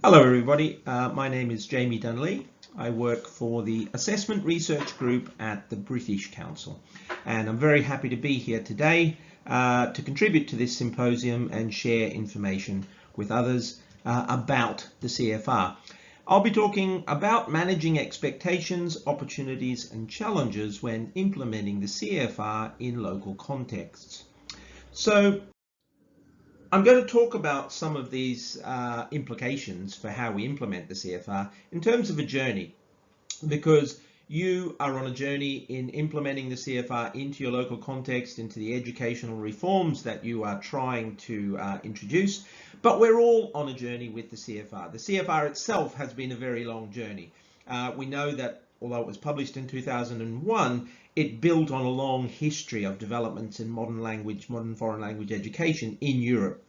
Hello everybody, my name is Jamie Dunlea. I work for the Assessment Research Group at the British Council, and I'm very happy to be here today to contribute to this symposium and share information with others about the CFR. I'll be talking about managing expectations, opportunities and challenges when implementing the CFR in local contexts. So I'm going to talk about some of these implications for how we implement the CFR in terms of a journey, because you are on a journey in implementing the CFR into your local context, into the educational reforms that you are trying to introduce, but we're all on a journey with the CFR. The CFR itself has been a very long journey. We know that although it was published in 2001, it built on a long history of developments in modern foreign language education in Europe.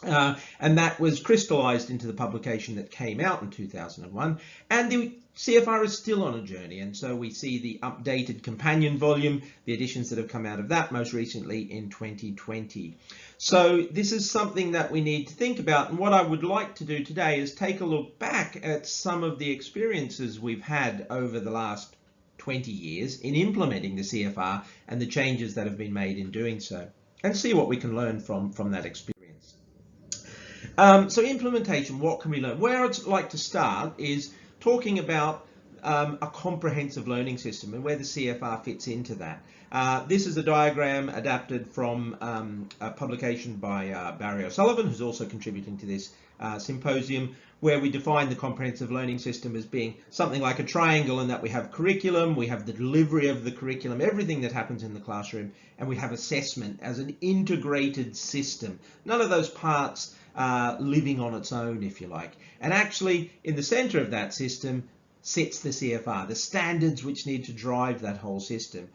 And that was crystallized into the publication that came out in 2001. And the CFR is still on a journey. And so we see the updated companion volume, the editions that have come out of that most recently in 2020. So this is something that we need to think about. And what I would like to do today is take a look back at some of the experiences we've had over the last 20 years in implementing the CFR and the changes that have been made in doing so, and see what we can learn from that experience. So implementation, what can we learn? Where I'd like to start is talking about a comprehensive learning system and where the CFR fits into that. This is a diagram adapted from a publication by Barry O'Sullivan, who's also contributing to this symposium, where we define the comprehensive learning system as being something like a triangle, in that we have curriculum, we have the delivery of the curriculum, everything that happens in the classroom, and we have assessment as an integrated system. None of those parts living on its own, if you like. And actually, in the center of that system sits the CFR, the standards which need to drive that whole system.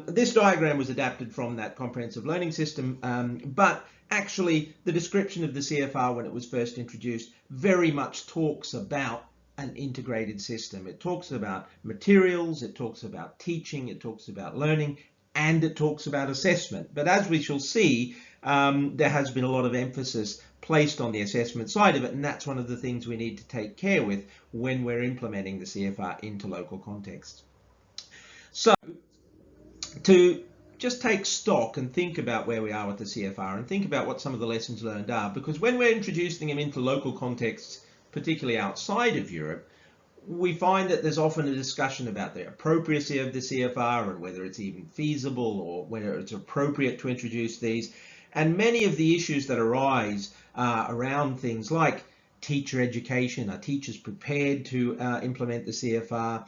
This diagram was adapted from that comprehensive learning system, but actually the description of the CFR when it was first introduced very much talks about an integrated system. It talks about materials, it talks about teaching, it talks about learning, and it talks about assessment. But as we shall see, there has been a lot of emphasis placed on the assessment side of it, and that's one of the things we need to take care with when we're implementing the CFR into local context. So to just take stock and think about where we are with the CFR and think about what some of the lessons learned are, because when we're introducing them into local contexts, particularly outside of Europe, we find that there's often a discussion about the appropriacy of the CFR and whether it's even feasible or whether it's appropriate to introduce these. And many of the issues that arise around things like teacher education, are teachers prepared to implement the CFR?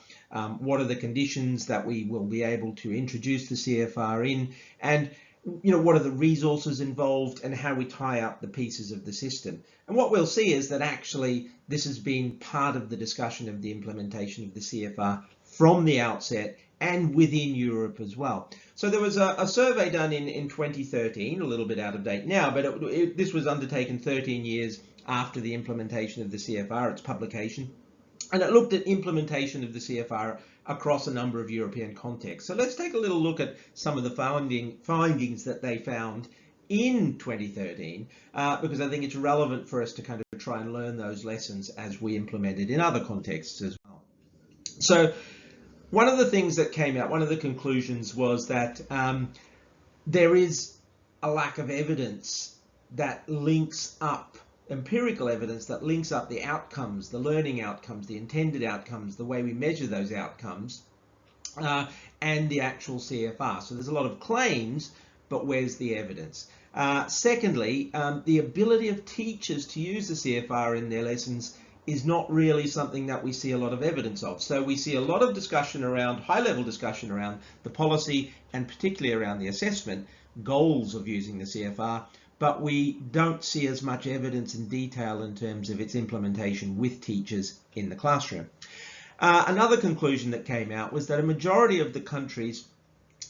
What are the conditions that we will be able to introduce the CFR in? And what are the resources involved and how we tie up the pieces of the system? And what we'll see is that actually this has been part of the discussion of the implementation of the CFR from the outset and within Europe as well. So there was a survey done in 2013, a little bit out of date now, but this was undertaken 13 years after the implementation of the CFR, its publication, and it looked at implementation of the CFR across a number of European contexts. So let's take a little look at some of the findings that they found in 2013, because I think it's relevant for us to kind of try and learn those lessons as we implement it in other contexts as well. So one of the things that came out, one of the conclusions was that there is a lack of evidence that links up, empirical evidence that links up the outcomes, the learning outcomes, the intended outcomes, the way we measure those outcomes, and the actual CFR. So there's a lot of claims, but where's the evidence? Secondly, the ability of teachers to use the CFR in their lessons is not really something that we see a lot of evidence of. So we see a lot of discussion around, high-level discussion around the policy and particularly around the assessment goals of using the CFR, but we don't see as much evidence in detail in terms of its implementation with teachers in the classroom. Another conclusion that came out was that a majority of the countries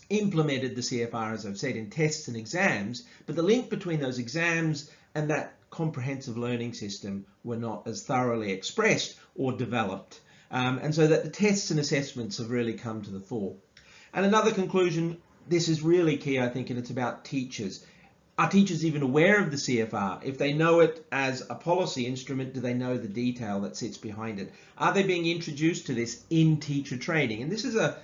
implemented the CFR, as I've said, in tests and exams, but the link between those exams and that comprehensive learning system were not as thoroughly expressed or developed. And so that the tests and assessments have really come to the fore. And another conclusion, this is really key, I think, and it's about teachers. Are teachers even aware of the CFR? If they know it as a policy instrument, do they know the detail that sits behind it? Are they being introduced to this in teacher training? And this is a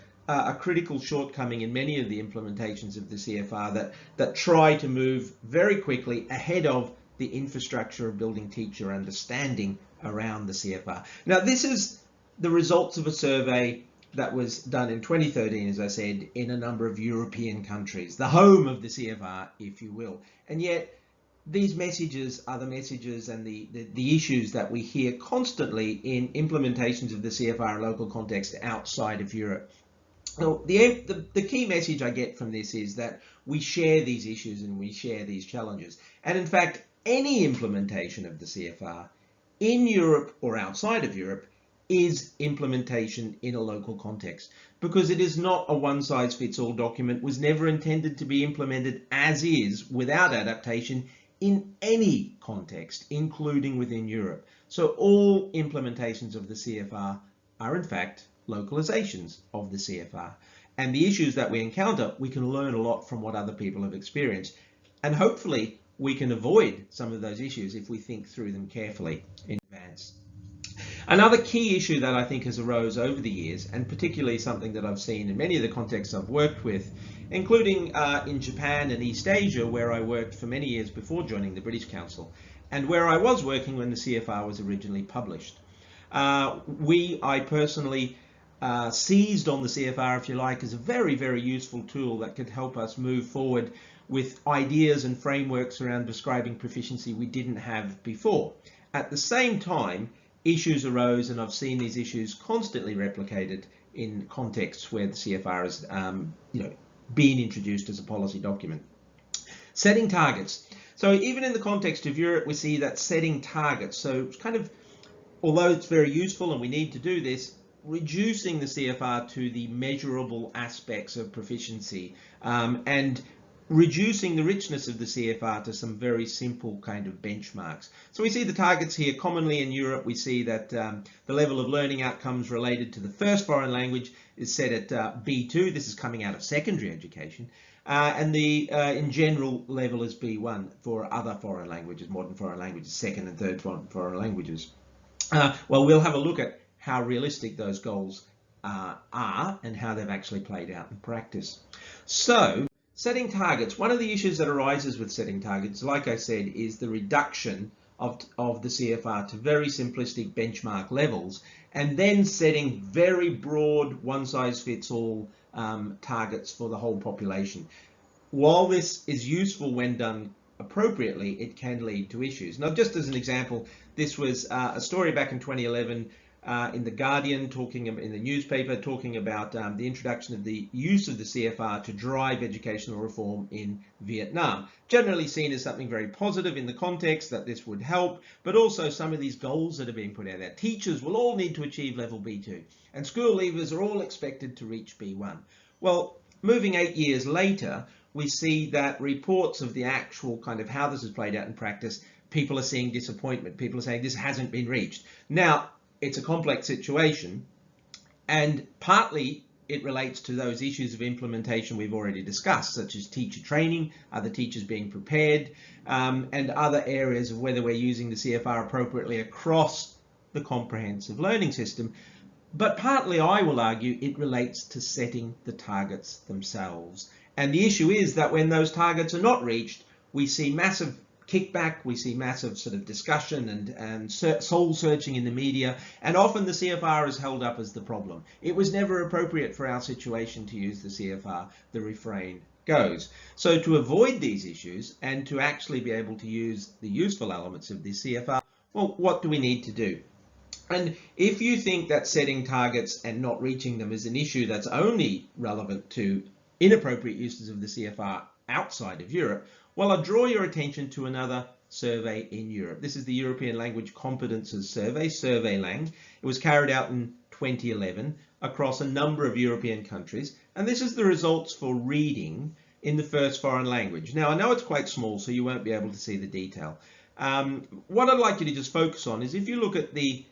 critical shortcoming in many of the implementations of the CFR that try to move very quickly ahead of the infrastructure of building teacher understanding around the CFR. Now, this is the results of a survey that was done in 2013, as I said, in a number of European countries, the home of the CFR, if you will. And yet, these messages are the messages and the issues that we hear constantly in implementations of the CFR in local context outside of Europe. Now, the key message I get from this is that we share these issues and we share these challenges. And in fact, any implementation of the CFR in Europe or outside of Europe is implementation in a local context, because it is not a one-size-fits-all document, was never intended to be implemented as is without adaptation in any context, including within Europe. So all implementations of the CFR are in fact localizations of the CFR. And the issues that we encounter, we can learn a lot from what other people have experienced. And hopefully we can avoid some of those issues if we think through them carefully in advance. Another key issue that I think has arose over the years, and particularly something that I've seen in many of the contexts I've worked with, including in Japan and East Asia, where I worked for many years before joining the British Council, and where I was working when the CFR was originally published. I personally seized on the CFR, if you like, as a very, very useful tool that could help us move forward with ideas and frameworks around describing proficiency we didn't have before. At the same time, issues arose, and I've seen these issues constantly replicated in contexts where the CFR has been introduced as a policy document. Setting targets. So even in the context of Europe, we see that setting targets. So it's kind of, although it's very useful and we need to do this, reducing the CFR to the measurable aspects of proficiency and reducing the richness of the CFR to some very simple kind of benchmarks. So we see the targets here. Commonly in Europe, we see that the level of learning outcomes related to the first foreign language is set at B2. This is coming out of secondary education. And the in general level is B1 for other foreign languages, modern foreign languages, second and third foreign languages. Well, we'll have a look at how realistic those goals are and how they've actually played out in practice. So, setting targets. One of the issues that arises with setting targets, like I said, is the reduction of the CFR to very simplistic benchmark levels, and then setting very broad one-size-fits-all targets for the whole population. While this is useful when done appropriately, it can lead to issues. Now, just as an example, this was a story back in 2011 in The Guardian, in the newspaper, talking about the introduction of the use of the CFR to drive educational reform in Vietnam. Generally seen as something very positive in the context that this would help, but also some of these goals that are being put out there. Teachers will all need to achieve level B2, and school leavers are all expected to reach B1. Well, moving 8 years later, we see that reports of the actual kind of how this is played out in practice, people are seeing disappointment. People are saying this hasn't been reached. Now, it's a complex situation, and partly it relates to those issues of implementation we've already discussed, such as teacher training, other teachers being prepared, and other areas of whether we're using the CFR appropriately across the comprehensive learning system. But partly, I will argue, it relates to setting the targets themselves. And the issue is that when those targets are not reached, we see massive kickback, we see massive sort of discussion and soul searching in the media, and often the CFR is held up as the problem. It was never appropriate for our situation to use the CFR, the refrain goes. So to avoid these issues and to actually be able to use the useful elements of the CFR, well, what do we need to do? And if you think that setting targets and not reaching them is an issue that's only relevant to inappropriate uses of the CFR outside of Europe, well, I'll draw your attention to another survey in Europe. This is the European Language Competences Survey, SurveyLang. It was carried out in 2011 across a number of European countries, and this is the results for reading in the first foreign language. Now, I know it's quite small, so you won't be able to see the detail. What I'd like you to just focus on is if you look at the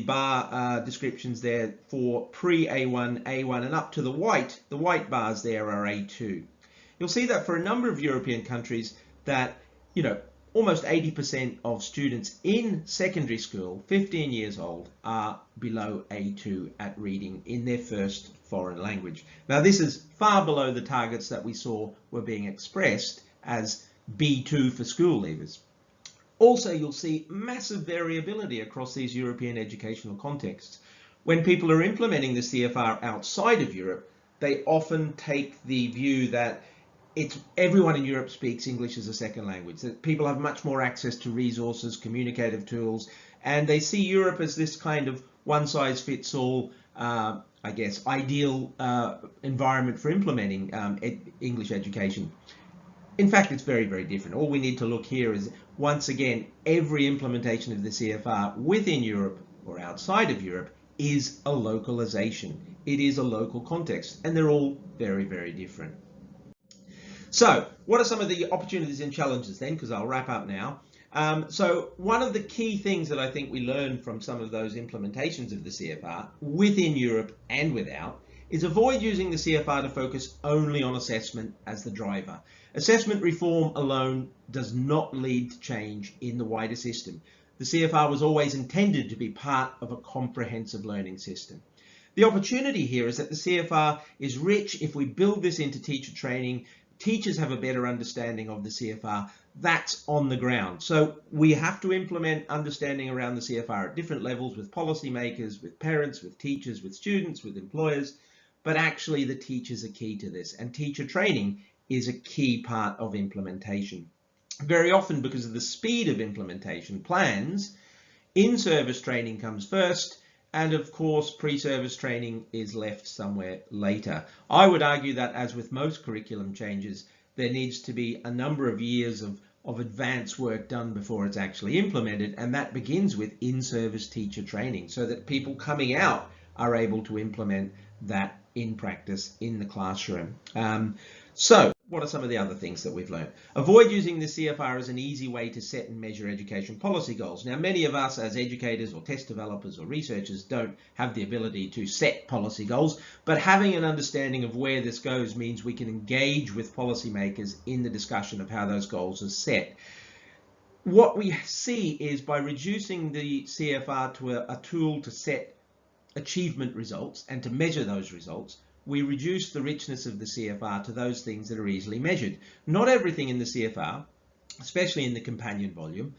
bar descriptions there for pre-A1, A1, and up to the white bars there are A2. You'll see that for a number of European countries, that, you know, almost 80% of students in secondary school, 15 years old, are below A2 at reading in their first foreign language. Now, this is far below the targets that we saw were being expressed as B2 for school leavers. Also, you'll see massive variability across these European educational contexts. When people are implementing the CFR outside of Europe, they often take the view that everyone in Europe speaks English as a second language, that people have much more access to resources, communicative tools, and they see Europe as this kind of one-size-fits-all, I guess, ideal environment for implementing English education. In fact, it's very, very different. All we need to look here is, once again, every implementation of the CFR within Europe or outside of Europe is a localization. It is a local context, and they're all very, very different. So what are some of the opportunities and challenges then? Because I'll wrap up now. So one of the key things that I think we learned from some of those implementations of the CFR within Europe and without is avoid using the CFR to focus only on assessment as the driver. Assessment reform alone does not lead to change in the wider system. The CFR was always intended to be part of a comprehensive learning system. The opportunity here is that the CFR is rich if we build this into teacher training. Teachers have a better understanding of the CFR. That's on the ground. So we have to implement understanding around the CFR at different levels with policymakers, with parents, with teachers, with students, with employers. But actually the teachers are key to this, and teacher training is a key part of implementation. Very often, because of the speed of implementation plans, in-service training comes first, and of course pre-service training is left somewhere later. I would argue that, as with most curriculum changes, there needs to be a number of years of advanced work done before it's actually implemented, and that begins with in-service teacher training so that people coming out are able to implement that in practice in the classroom. So what are some of the other things that we've learned? Avoid using the CFR as an easy way to set and measure education policy goals. Now, many of us as educators or test developers or researchers don't have the ability to set policy goals, but having an understanding of where this goes means we can engage with policymakers in the discussion of how those goals are set. What we see is, by reducing the CFR to a tool to set achievement results and to measure those results, we reduce the richness of the CFR to those things that are easily measured. Not everything in the CFR, especially in the companion volume,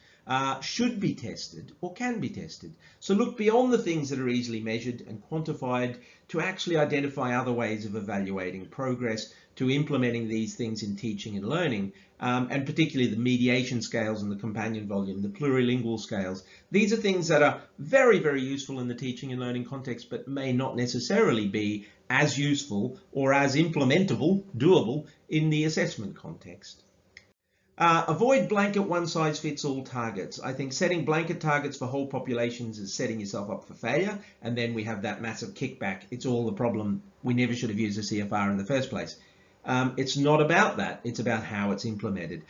should be tested or can be tested. So look beyond the things that are easily measured and quantified to actually identify other ways of evaluating progress, to implementing these things in teaching and learning, and particularly the mediation scales and the companion volume, the plurilingual scales. These are things that are very, very useful in the teaching and learning context, but may not necessarily be as useful or as implementable, doable in the assessment context. Avoid blanket one-size-fits-all targets. I think setting blanket targets for whole populations is setting yourself up for failure, and then we have that massive kickback. It's all the problem. We never should have used a CFR in the first place. It's not about that. It's about how it's implemented.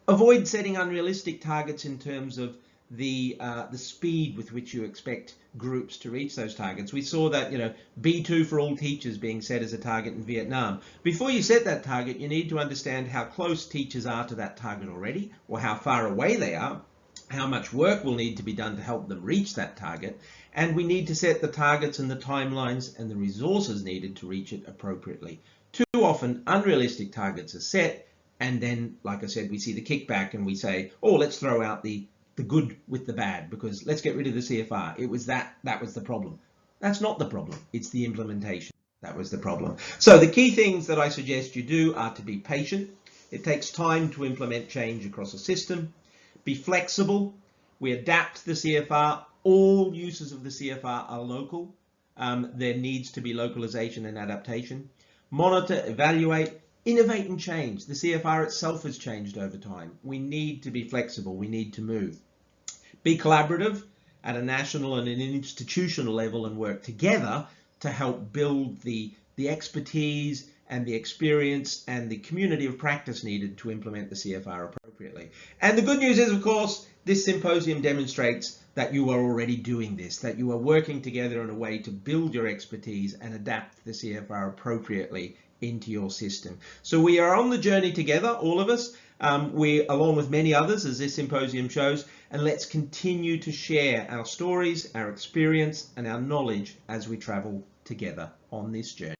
Avoid setting unrealistic targets in terms of the speed with which you expect groups to reach those targets. We saw that, B2 for all teachers being set as a target in Vietnam. Before you set that target, you need to understand how close teachers are to that target already, or how far away they are, how much work will need to be done to help them reach that target, and we need to set the targets and the timelines and the resources needed to reach it appropriately. Too often, unrealistic targets are set, and then, like I said, we see the kickback and we say, oh, let's throw out the good with the bad, because let's get rid of the CFR. It was that was the problem. That's not the problem. It's the implementation. That was the problem. So the key things that I suggest you do are to be patient. It takes time to implement change across a system. Be flexible. We adapt the CFR. All uses of the CFR are local. There needs to be localization and adaptation. Monitor, evaluate, innovate and change. The CFR itself has changed over time. We need to be flexible. We need to move. Be collaborative at a national and an institutional level and work together to help build the expertise and the experience and the community of practice needed to implement the CFR appropriately. And the good news is, of course, this symposium demonstrates that you are already doing this, that you are working together in a way to build your expertise and adapt the CFR appropriately into your system. So we are on the journey together, all of us. we, along with many others, as this symposium shows, and let's continue to share our stories, our experience, and our knowledge as we travel together on this journey.